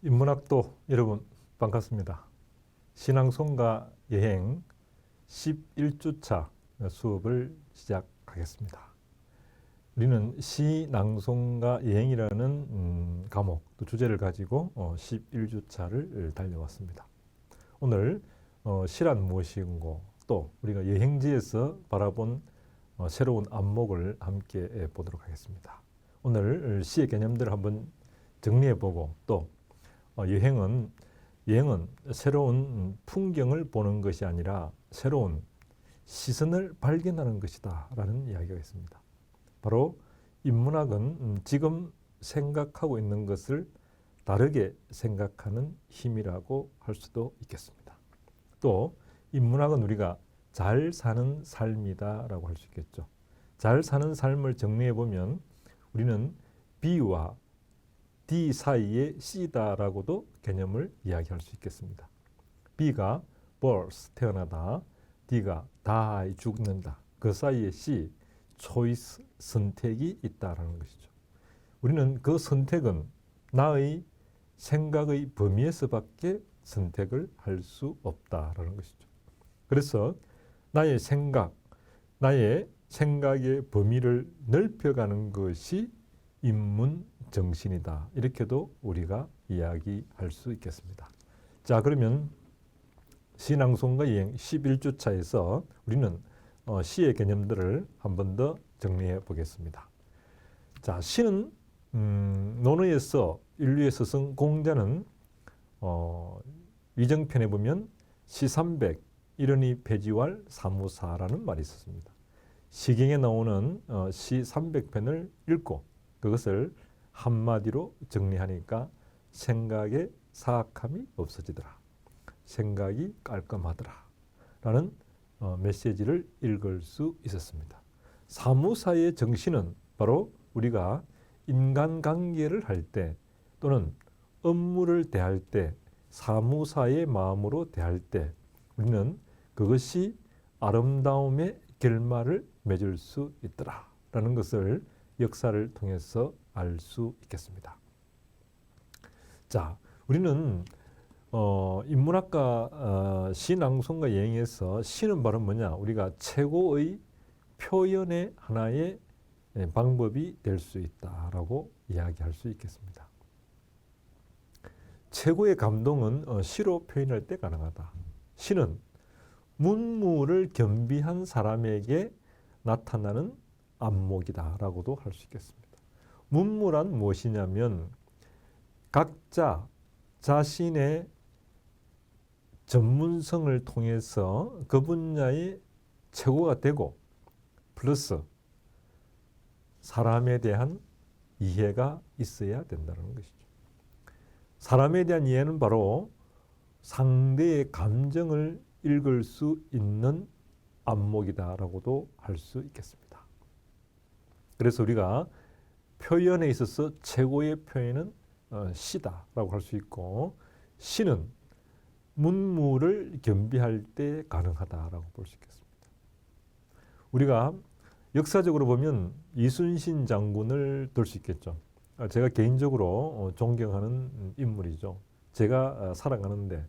인문학도 여러분 반갑습니다. 신앙송가 여행 11주차 수업을 시작하겠습니다. 우리는 시낭송가 여행이라는 과목, 또 주제를 가지고 11주차를 달려왔습니다. 오늘 시란 무엇인고, 또 우리가 여행지에서 바라본 새로운 안목을 함께 보도록 하겠습니다. 오늘 시의 개념들을 한번 정리해보고, 또 여행은 새로운 풍경을 보는 것이 아니라 새로운 시선을 발견하는 것이다 라는 이야기가 있습니다. 바로 인문학은 지금 생각하고 있는 것을 다르게 생각하는 힘이라고 할 수도 있겠습니다. 또 인문학은 우리가 잘 사는 삶이다 라고 할 수 있겠죠. 잘 사는 삶을 정리해 보면 우리는 B와 D 사이의 C다라고도 개념을 이야기할 수 있겠습니다. B가 birth, 태어나다, D가 die, 죽는다. 그 사이에 C, choice, 선택이 있다라는 것이죠. 우리는 그 선택은 나의 생각의 범위에서밖에 선택을 할 수 없다라는 것이죠. 그래서 나의 생각의 범위를 넓혀가는 것이 인문 정신이다. 이렇게도 우리가 이야기할 수 있겠습니다. 자, 그러면 시낭송가 여행 11주차에서 우리는 시의 개념들을 한 번 더 정리해 보겠습니다. 자, 시는 논어에서 인류의 스승 공자는 위정편에 보면 시300 이런이 배지왈 사무사라는 말이 있었습니다. 시경에 나오는 시300편을 읽고 그것을 한마디로 정리하니까 생각의 사악함이 없어지더라. 생각이 깔끔하더라. 라는 메시지를 읽을 수 있었습니다. 사무사의 정신은 바로 우리가 인간관계를 할 때 또는 업무를 대할 때 사무사의 마음으로 대할 때 우리는 그것이 아름다움의 결말을 맺을 수 있더라. 라는 것을 역사를 통해서 알 수 있겠습니다. 자, 우리는 인문학과 시낭송가 여행에서 시는 바로 뭐냐? 우리가 최고의 표현의 하나의 방법이 될 수 있다라고 이야기할 수 있겠습니다. 최고의 감동은 시로 표현할 때 가능하다. 시는 문무를 겸비한 사람에게 나타나는 안목이다라고도 할 수 있겠습니다. 문무란 무엇이냐면 각자 자신의 전문성을 통해서 그 분야의 최고가 되고 플러스 사람에 대한 이해가 있어야 된다는 것이죠. 사람에 대한 이해는 바로 상대의 감정을 읽을 수 있는 안목이다라고도 할 수 있겠습니다. 그래서 우리가 표현에 있어서 최고의 표현은 시다라고 할 수 있고 시는 문무를 겸비할 때 가능하다라고 볼 수 있겠습니다. 우리가 역사적으로 보면 이순신 장군을 들 수 있겠죠. 제가 개인적으로 존경하는 인물이죠. 제가 살아가는데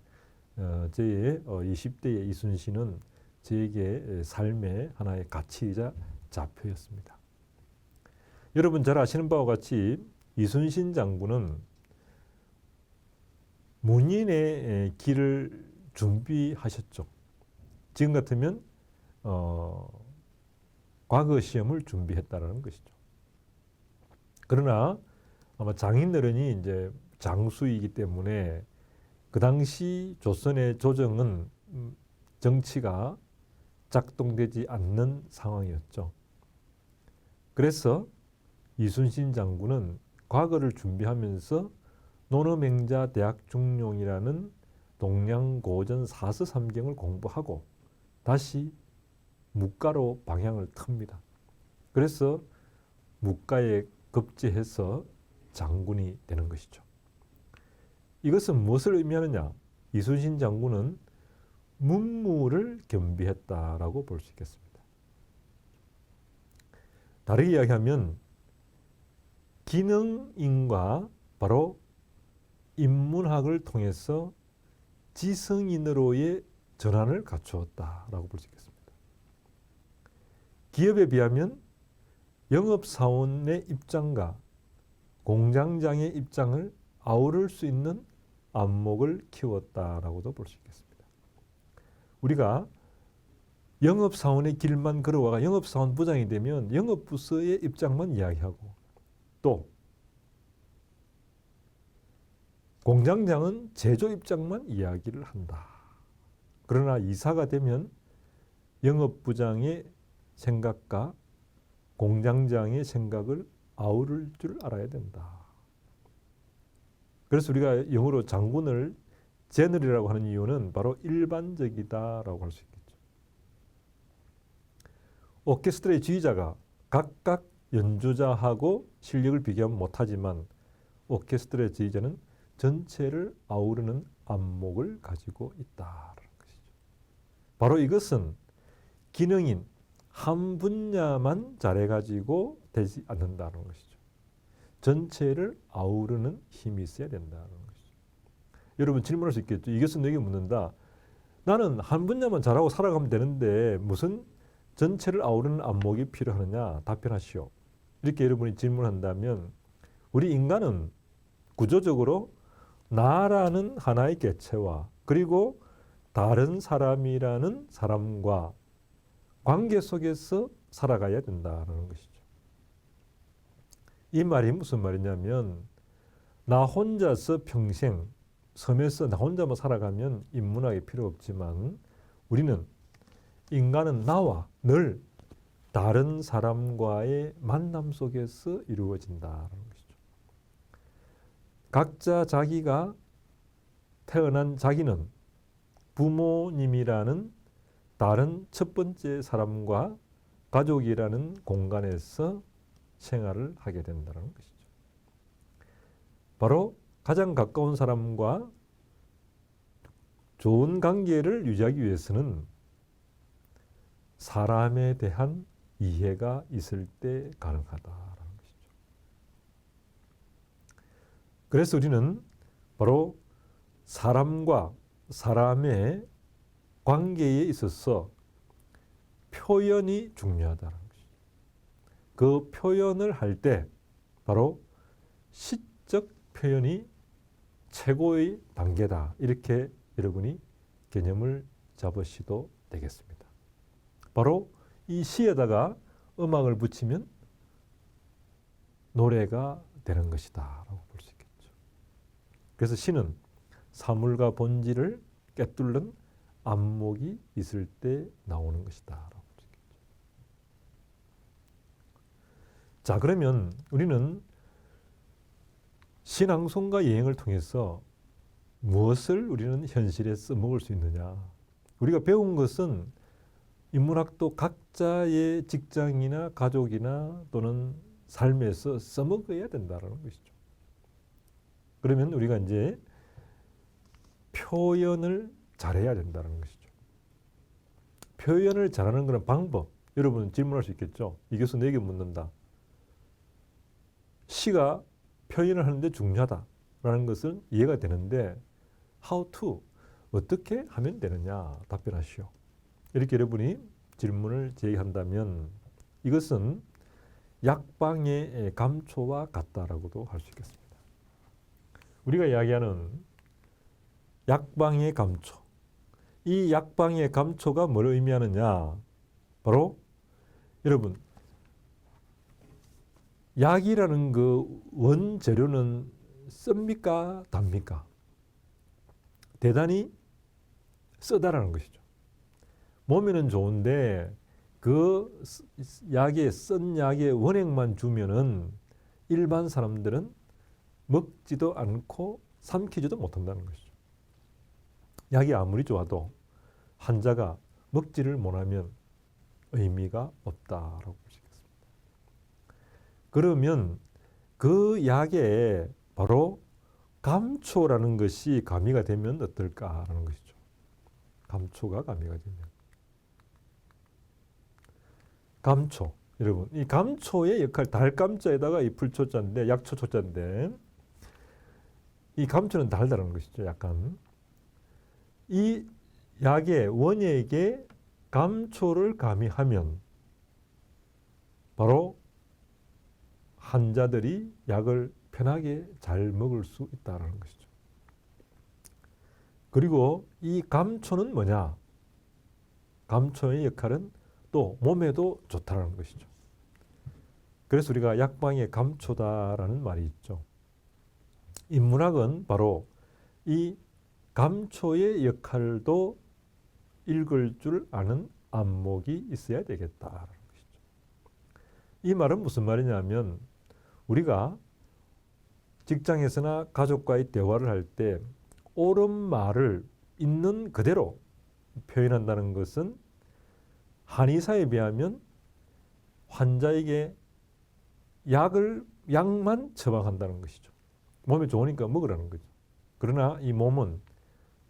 제 20대의 이순신은 저에게 삶의 하나의 가치이자 좌표였습니다. 여러분 잘 아시는 바와 같이 이순신 장군은 문인의 길을 준비하셨죠. 지금 같으면 과거 시험을 준비했다라는 것이죠. 그러나 아마 장인어른이 이제 장수이기 때문에 그 당시 조선의 조정은 정치가 작동되지 않는 상황이었죠. 그래서 이순신 장군은 과거를 준비하면서 논어맹자 대학중용이라는 동양고전 사서삼경을 공부하고 다시 묵가로 방향을 틉니다. 그래서 묵가에 급제해서 장군이 되는 것이죠. 이것은 무엇을 의미하느냐? 이순신 장군은 문무를 겸비했다라고 볼 수 있겠습니다. 다르게 이야기하면 기능인과 바로 인문학을 통해서 지성인으로의 전환을 갖추었다라고 볼 수 있겠습니다. 기업에 비하면 영업사원의 입장과 공장장의 입장을 아우를 수 있는 안목을 키웠다라고도 볼 수 있겠습니다. 우리가 영업사원의 길만 걸어와가 영업사원 부장이 되면 영업부서의 입장만 이야기하고 또 공장장은 제조 입장만 이야기를 한다. 그러나 이사가 되면 영업부장의 생각과 공장장의 생각을 아우를 줄 알아야 된다. 그래서 우리가 영어로 장군을 제너럴이라고 하는 이유는 바로 일반적이다라고 할 수 있겠죠. 오케스트라의 지휘자가 각각 연주자하고 실력을 비교하면 못하지만 오케스트라의 지휘자는 전체를 아우르는 안목을 가지고 있다라는 것이죠. 바로 이것은 기능인 한 분야만 잘해가지고 되지 않는다는 것이죠. 전체를 아우르는 힘이 있어야 된다는 것이죠. 여러분 질문할 수 있겠죠. 이것은 내게 묻는다. 나는 한 분야만 잘하고 살아가면 되는데 무슨 전체를 아우르는 안목이 필요하느냐? 답변하시오. 이렇게 여러분이 질문한다면 우리 인간은 구조적으로 나라는 하나의 개체와 그리고 다른 사람이라는 사람과 관계 속에서 살아가야 된다는 것이죠. 이 말이 무슨 말이냐면 나 혼자서 평생 섬에서 나 혼자만 살아가면 인문학이 필요 없지만 우리는 인간은 나와 늘 다른 사람과의 만남 속에서 이루어진다는 것이죠. 각자 자기가 태어난 자기는 부모님이라는 다른 첫 번째 사람과 가족이라는 공간에서 생활을 하게 된다는 것이죠. 바로 가장 가까운 사람과 좋은 관계를 유지하기 위해서는 사람에 대한 이해가 있을 때 가능하다라는 것이죠. 그래서 우리는 바로 사람과 사람의 관계에 있어서 표현이 중요하다는 것이죠. 그 표현을 할 때 바로 시적 표현이 최고의 단계다. 이렇게 여러분이 개념을 잡으셔도 되겠습니다. 바로 이 시에다가 음악을 붙이면 노래가 되는 것이다 라고 볼 수 있겠죠. 그래서 시는 사물과 본질을 꿰뚫는 안목이 있을 때 나오는 것이다 라고 볼 수 있겠죠. 자, 그러면 우리는 신앙송과 예행을 통해서 무엇을 우리는 현실에 써먹을 수 있느냐. 우리가 배운 것은 인문학도 각자의 직장이나 가족이나 또는 삶에서 써먹어야 된다는 것이죠. 그러면 우리가 이제 표현을 잘해야 된다는 것이죠. 표현을 잘하는 그런 방법, 여러분 질문할 수 있겠죠. 이것은 내게 묻는다. 시가 표현을 하는데 중요하다라는 것은 이해가 되는데 how to, 어떻게 하면 되느냐 답변하시오. 이렇게 여러분이 질문을 제기한다면 이것은 약방의 감초와 같다라고도 할 수 있겠습니다. 우리가 이야기하는 약방의 감초, 이 약방의 감초가 뭘 의미하느냐? 바로 여러분 약이라는 그 원재료는 씁니까? 답니까? 대단히 쓰다라는 것이죠. 몸에는 좋은데 그 쓴 약의 원액만 주면은 일반 사람들은 먹지도 않고 삼키지도 못한다는 것이죠. 약이 아무리 좋아도 환자가 먹지를 못하면 의미가 없다라고 볼 수 있겠습니다. 그러면 그 약에 바로 감초라는 것이 가미가 되면 어떨까라는 것이죠. 감초가 가미가 되면. 감초. 여러분, 이 감초의 역할, 달감자에다가 이 불초자인데, 약초초자인데, 이 감초는 달다는 것이죠. 약간 이 약의 원액에 감초를 가미하면 바로 환자들이 약을 편하게 잘 먹을 수 있다는 것이죠. 그리고 이 감초는 뭐냐? 감초의 역할은 또 몸에도 좋다는 것이죠. 그래서 우리가 약방에 감초다라는 말이 있죠. 인문학은 바로 이 감초의 역할도 읽을 줄 아는 안목이 있어야 되겠다라는 것이죠. 이 말은 무슨 말이냐면 우리가 직장에서나 가족과의 대화를 할 때 옳은 말을 있는 그대로 표현한다는 것은 한의사에 비하면 환자에게 약만 처방한다는 것이죠. 몸에 좋으니까 먹으라는 거죠. 그러나 이 몸은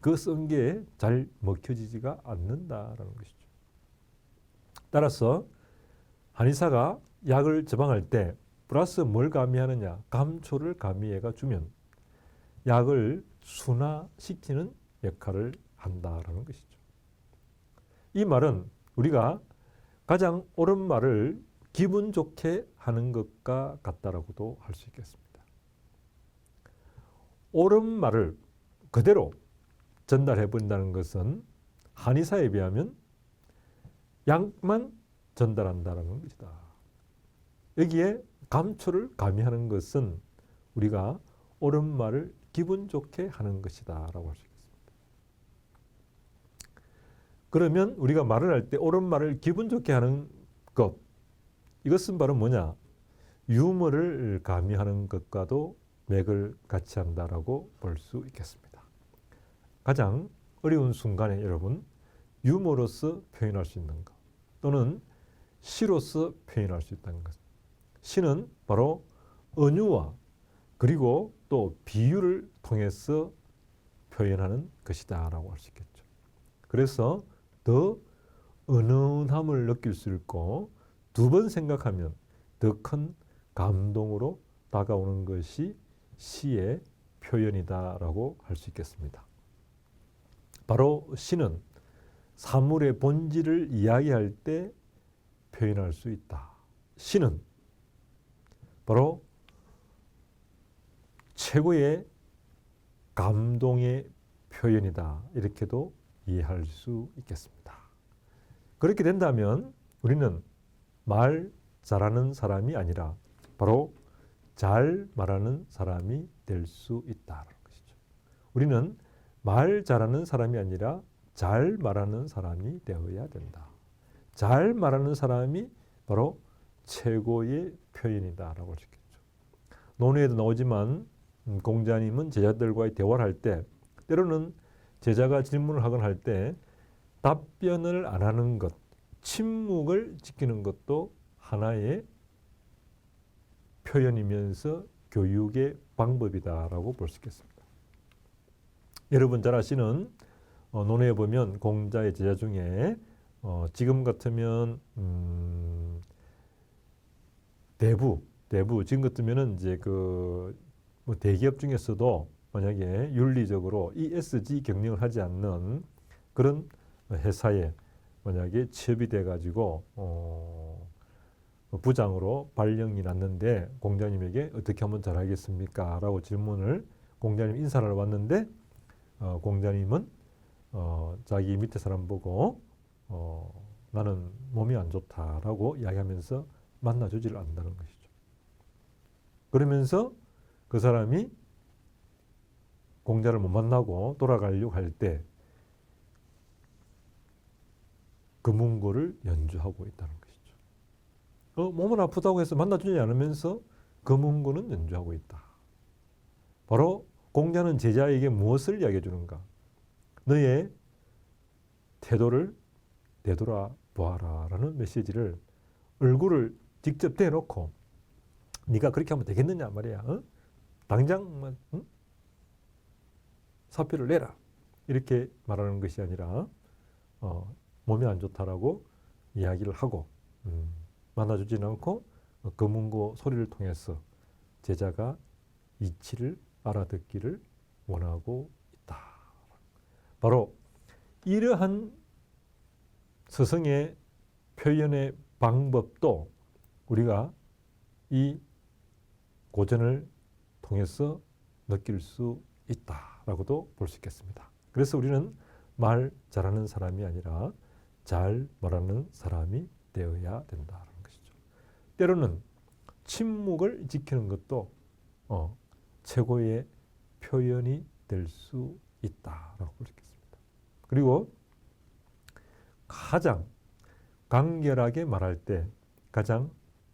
그 쓴 게 잘 먹혀지지가 않는다라는 것이죠. 따라서 한의사가 약을 처방할 때 플러스 뭘 가미하느냐? 감초를 가미해가 주면 약을 순화시키는 역할을 한다라는 것이죠. 이 말은 우리가 가장 옳은 말을 기분 좋게 하는 것과 같다라고도 할 수 있겠습니다. 옳은 말을 그대로 전달해 본다는 것은 한의사에 비하면 약만 전달한다는 것이다. 여기에 감초를 가미하는 것은 우리가 옳은 말을 기분 좋게 하는 것이다 라고 할 수 있겠습니다. 그러면 우리가 말을 할 때 옳은 말을 기분 좋게 하는 것, 이것은 바로 뭐냐? 유머를 가미하는 것과도 맥을 같이 한다라고 볼 수 있겠습니다. 가장 어려운 순간에 여러분 유머로서 표현할 수 있는 것 또는 시로서 표현할 수 있다는 것. 시는 바로 은유와 그리고 또 비유를 통해서 표현하는 것이다 라고 할 수 있겠죠. 그래서 더 은은함을 느낄 수 있고 두 번 생각하면 더 큰 감동으로 다가오는 것이 시의 표현이다 라고 할 수 있겠습니다. 바로 시는 사물의 본질을 이야기할 때 표현할 수 있다. 시는 바로 최고의 감동의 표현이다. 이렇게도 이해할 수 있겠습니다. 그렇게 된다면 우리는 말 잘하는 사람이 아니라 바로 잘 말하는 사람이 될 수 있다는 것이죠. 우리는 말 잘하는 사람이 아니라 잘 말하는 사람이 되어야 된다. 잘 말하는 사람이 바로 최고의 표현이다라고 할 수 있겠죠. 논의에도 나오지만 공자님은 제자들과의 대화를 할 때 때로는 제자가 질문을 하거나 할 때 답변을 안 하는 것, 침묵을 지키는 것도 하나의 표현이면서 교육의 방법이다라고 볼 수 있겠습니다. 여러분 잘 아시는 논의에 보면 공자의 제자 중에 지금 같으면 대부 지금 같으면은 이제 뭐 대기업 중에서도 만약에 윤리적으로 ESG 경영을 하지 않는 그런 회사에 만약에 취업이 돼가지고 부장으로 발령이 났는데 공자님에게 어떻게 하면 잘하겠습니까? 라고 질문을 공자님 인사를 하러 왔는데 공자님은 자기 밑에 사람 보고 나는 몸이 안 좋다라고 이야기하면서 만나주지를 않는다는 것이죠. 그러면서 그 사람이 공자를 못 만나고 돌아가려고 할 때 금운고를 연주하고 있다는 것이죠. 몸은 아프다고 해서 만나주지 않으면서 금운고는 연주하고 있다. 바로 공자는 제자에게 무엇을 이야기해 주는가? 너의 태도를 되돌아보아라 라는 메시지를 얼굴을 직접 대놓고 네가 그렇게 하면 되겠느냐 말이야. 당장 사표를 내라. 이렇게 말하는 것이 아니라 몸이 안 좋다라고 이야기를 하고 만나주지는 않고 금운고 소리를 통해서 제자가 이치를 알아듣기를 원하고 있다. 바로 이러한 스승의 표현의 방법도 우리가 이 고전을 통해서 느낄 수 있다라고도 볼 수 있겠습니다. 그래서 우리는 말 잘하는 사람이 아니라 잘 말하는 사람이 되어야 된다는 것이죠. 때로는 침묵을 지키는 것도 최고의 표현이 될 수 있다라고 볼 수 있겠습니다. 그리고 가장 간결하게 말할 때 가장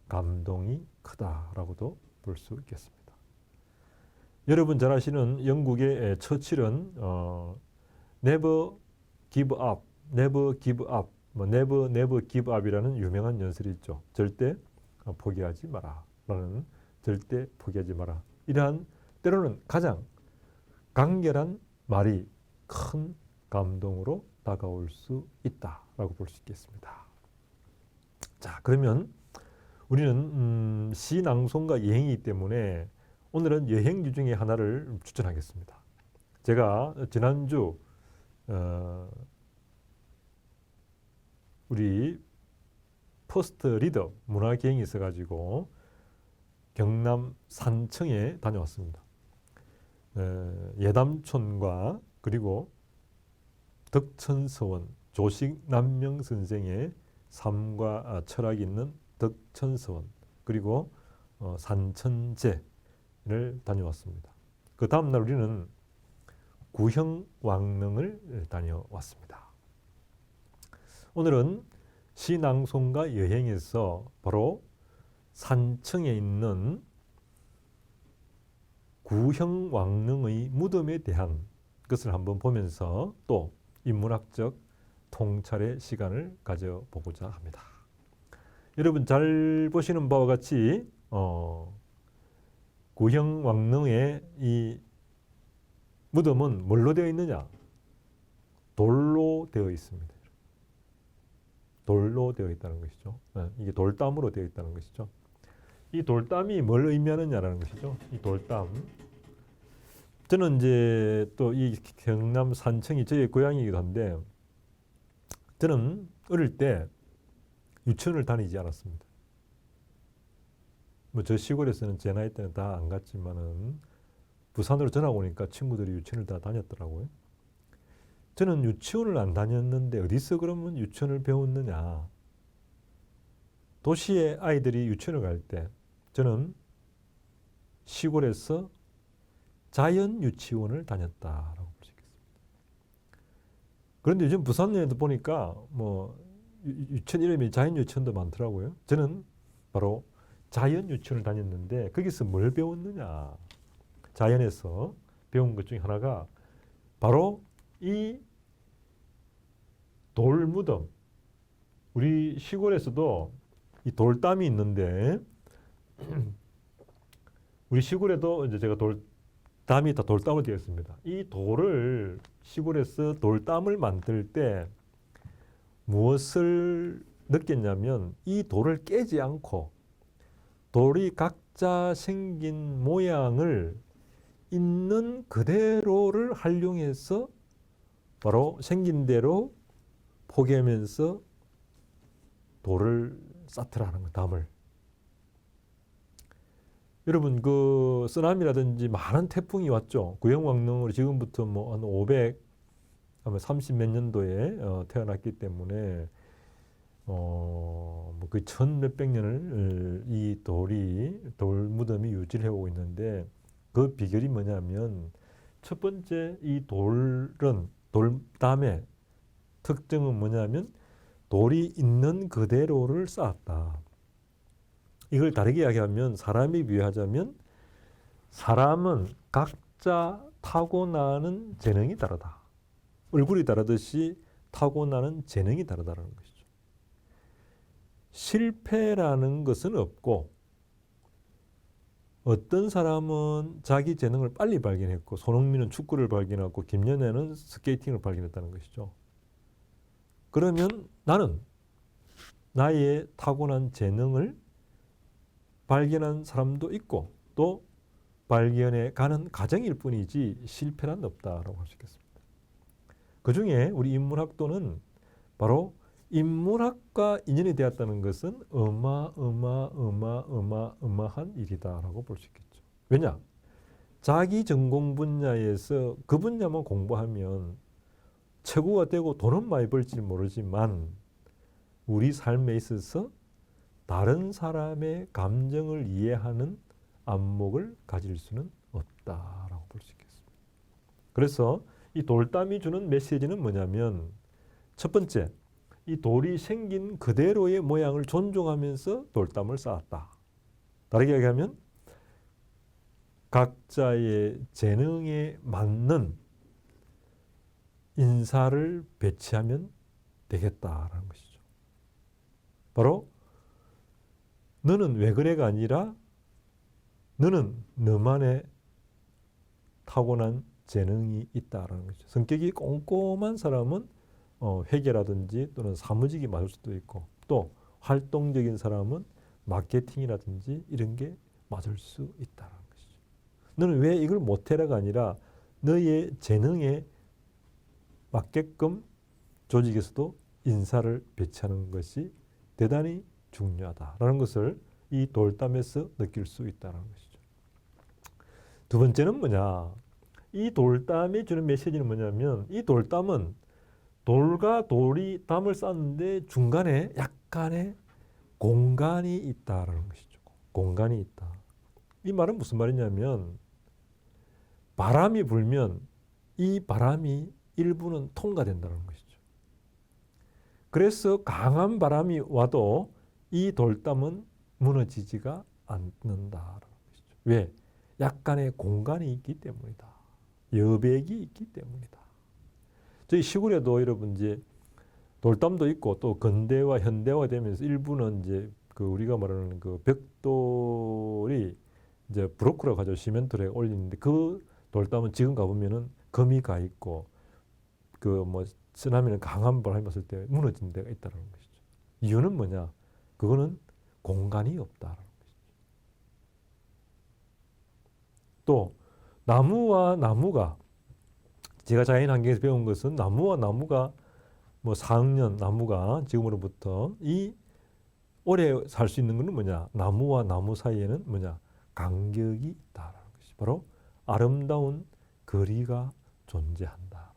감동이 크다라고도 볼 수 있겠습니다. 여러분 잘 아시는 영국의 처칠은 never give up, never give up, never give up이라는 유명한 연설이 있죠. 절대 포기하지 마라 라는, 절대 포기하지 마라. 이러한 때로는 가장 간결한 말이 큰 감동으로 다가올 수 있다라고 볼 수 있겠습니다. 자, 그러면 우리는 시 낭송과 여행이기 때문에 오늘은 여행지 중에 하나를 추천하겠습니다. 제가 지난주 우리 퍼스트 리더 문화여행이 있어가지고 경남 산청에 다녀왔습니다. 예담촌과 그리고 덕천서원, 조식 남명 선생의 삶과 철학이 있는 덕천서원, 그리고 산천제를 다녀왔습니다. 그 다음날 우리는 구형왕릉을 다녀왔습니다. 오늘은 시낭송과 여행에서 바로 산청에 있는 구형왕릉의 무덤에 대한 것을 한번 보면서 또 인문학적 통찰의 시간을 가져보고자 합니다. 여러분 잘 보시는 바와 같이 구형왕릉의 이 무덤은 뭘로 되어 있느냐? 돌로 되어 있습니다. 돌로 되어 있다는 것이죠. 이게 돌담으로 되어 있다는 것이죠. 이 돌담이 뭘 의미하느냐라는 것이죠. 이 돌담. 저는 이제 또 이 경남 산청이 저의 고향이기도 한데, 저는 어릴 때 유치원을 다니지 않았습니다. 뭐 저 시골에서는 제 나이 때는 다 안 갔지만은 부산으로 전학 오니까 친구들이 유치원을 다 다녔더라고요. 저는 유치원을 안 다녔는데 어디서 그러면 유치원을 배웠느냐? 도시의 아이들이 유치원을 갈 때 저는 시골에서 자연 유치원을 다녔다라고 볼 수 있겠습니다. 그런데 요즘 부산에도 보니까 뭐 유치원 이름이 자연 유치원도 많더라고요. 저는 바로 자연 유치원을 다녔는데 거기서 뭘 배웠느냐? 자연에서 배운 것 중에 하나가 바로 이 돌무덤. 우리 시골에서도 이 돌담이 있는데 우리 시골에도 이제 제가 담이 다 돌담으로 되어 있습니다. 이 돌을 시골에서 돌담을 만들 때 무엇을 느꼈냐면 이 돌을 깨지 않고 돌이 각자 생긴 모양을 있는 그대로를 활용해서 바로 생긴 대로 포개면서 돌을 쌓더라는 거, 담을. 여러분 그 쓰나미라든지 많은 태풍이 왔죠. 구형왕릉으로 지금부터 뭐 한 500, 아마 30 몇 년도에 태어났기 때문에 뭐그 1000 몇백 년을 이 돌 무덤이 유지를 해오고 있는데, 그 비결이 뭐냐면 첫 번째 이 돌담의 특징은 뭐냐면 돌이 있는 그대로를 쌓았다. 이걸 다르게 이야기하면, 사람이 비유하자면 사람은 각자 타고나는 재능이 다르다. 얼굴이 다르듯이 타고나는 재능이 다르다는 것이죠. 실패라는 것은 없고, 어떤 사람은 자기 재능을 빨리 발견했고, 손흥민은 축구를 발견하고 김연애는 스케이팅을 발견했다는 것이죠. 그러면 나는 나의 타고난 재능을 발견한 사람도 있고, 또 발견해 가는 과정일 뿐이지 실패란 없다라고 할 수 있겠습니다. 그 중에 우리 인문학도는 바로 인문학과 인연이 되었다는 것은 어마어마한 일이다라고 볼 수 있겠죠. 왜냐? 자기 전공 분야에서 그 분야만 공부하면 최고가 되고 돈은 많이 벌지 모르지만 우리 삶에 있어서 다른 사람의 감정을 이해하는 안목을 가질 수는 없다라고 볼 수 있겠습니다. 그래서 이 돌담이 주는 메시지는 뭐냐면 첫 번째, 이 돌이 생긴 그대로의 모양을 존중하면서 돌담을 쌓았다. 다르게 얘기하면 각자의 재능에 맞는 인사를 배치하면 되겠다라는 것이죠. 바로 너는 왜 그래가 아니라 너는 너만의 타고난 재능이 있다라는 거죠. 성격이 꼼꼼한 사람은 회계라든지 또는 사무직이 맞을 수도 있고 또 활동적인 사람은 마케팅이라든지 이런 게 맞을 수 있다는 것이죠. 너는 왜 이걸 못해라가 아니라 너의 재능에 맞게끔 조직에서도 인사를 배치하는 것이 대단히 중요하다라는 것을 이 돌담에서 느낄 수 있다는 것이죠. 두 번째는 뭐냐? 이 돌담이 주는 메시지는 뭐냐면 이 돌담은 돌과 돌이 담을 쌓는데 중간에 약간의 공간이 있다라는 것이죠. 공간이 있다. 이 말은 무슨 말이냐면 바람이 불면 이 바람이 일부는 통과된다는 것이죠. 그래서 강한 바람이 와도 이 돌담은 무너지지가 않는다라는 것이죠. 왜? 약간의 공간이 있기 때문이다. 여백이 있기 때문이다. 저희 시골에도 여러분 이제 돌담도 있고 또 근대화 현대화 되면서 일부는 이제 그 우리가 말하는 그 벽돌이 이제 브로크라고 하죠. 시멘트를 올리는데 그 돌담은 지금 가보면은 금이 가 있고 그 뭐 쓰나미는 강한 바람이 왔을 때 무너진 데가 있다는 것이죠. 이유는 뭐냐? 그거는 공간이 없다는 것이죠. 또 나무와 나무가 제가 자연 환경에서 배운 것은 나무와 나무가 뭐 4억년 나무가 지금으로부터 이 오래 살 수 있는 것은 뭐냐? 나무와 나무 사이에는 뭐냐? 간격이 있다라는 것이 바로 아름다운 거리가 존재한다.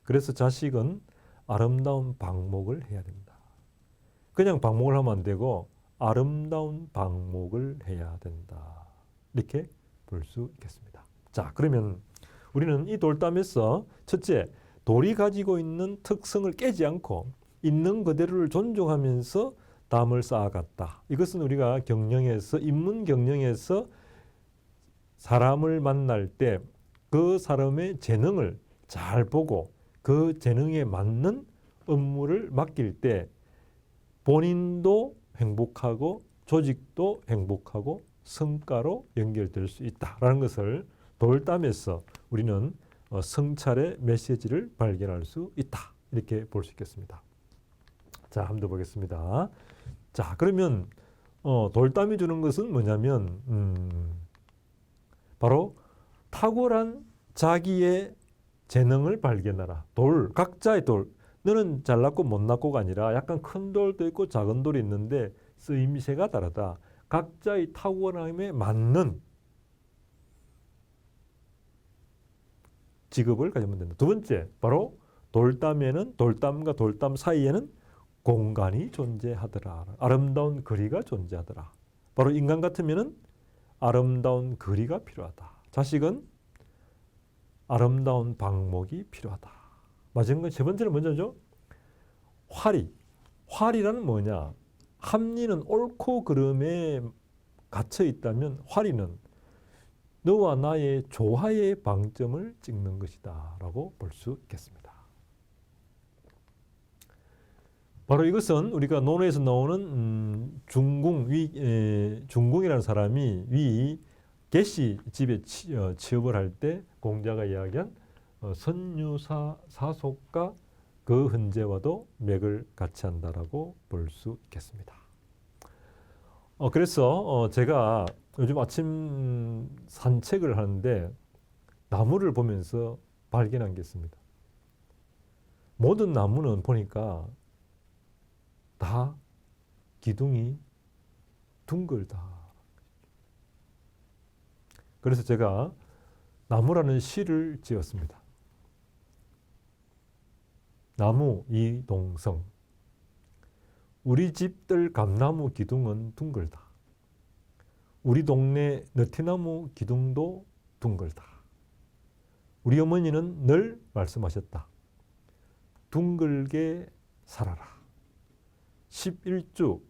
그래서 자식은 아름다운 방목을 해야 된다. 그냥 방목을 하면 안 되고 아름다운 방목을 해야 된다. 이렇게 볼 수 있겠습니다. 자, 그러면 우리는 이 돌담에서 첫째, 돌이 가지고 있는 특성을 깨지 않고 있는 그대로를 존중하면서 담을 쌓아갔다. 이것은 우리가 경영에서 인문 경영에서 사람을 만날 때 그 사람의 재능을 잘 보고 그 재능에 맞는 업무를 맡길 때 본인도 행복하고 조직도 행복하고 성과로 연결될 수 있다라는 것을 돌담에서 우리는 성찰의 메시지를 발견할 수 있다. 이렇게 볼 수 있겠습니다. 자, 한번 더 보겠습니다. 자, 그러면 돌담이 주는 것은 뭐냐면 바로 탁월한 자기의 재능을 발견하라. 돌, 각자의 돌. 너는 잘났고 못났고가 아니라 약간 큰 돌도 있고 작은 돌이 있는데 쓰임새가 다르다. 각자의 탁월함에 맞는 직업을 가지면 된다. 두 번째, 바로 돌담에는 돌담과 돌담 사이에는 공간이 존재하더라. 아름다운 거리가 존재하더라. 바로 인간 같으면은 아름다운 거리가 필요하다. 자식은 아름다운 방목이 필요하다. 마지막 세 번째는 먼저죠. 화리. 화리라는 뭐냐? 합리는 옳고 그름에 갇혀 있다면 화리는 너와 나의 조화의 방점을 찍는 것이다 라고 볼 수 있겠습니다. 바로 이것은 우리가 논어에서 나오는 중궁이라는 사람이 위 개씨 집에 취업을 할 때 공자가 이야기한 선유사 사속과 그 헌재와도 맥을 같이 한다라고 볼 수 있겠습니다. 그래서 제가 요즘 아침 산책을 하는데 나무를 보면서 발견한 게 있습니다. 모든 나무는 보니까 다 기둥이 둥글다. 그래서 제가 나무라는 시를 지었습니다. 나무 이동성. 우리 집들 감나무 기둥은 둥글다. 우리 동네 느티나무 기둥도 둥글다. 우리 어머니는 늘 말씀하셨다. 둥글게 살아라. 11주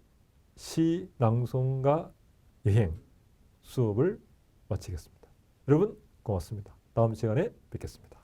시 낭송가 여행 수업을 마치겠습니다. 여러분 고맙습니다. 다음 시간에 뵙겠습니다.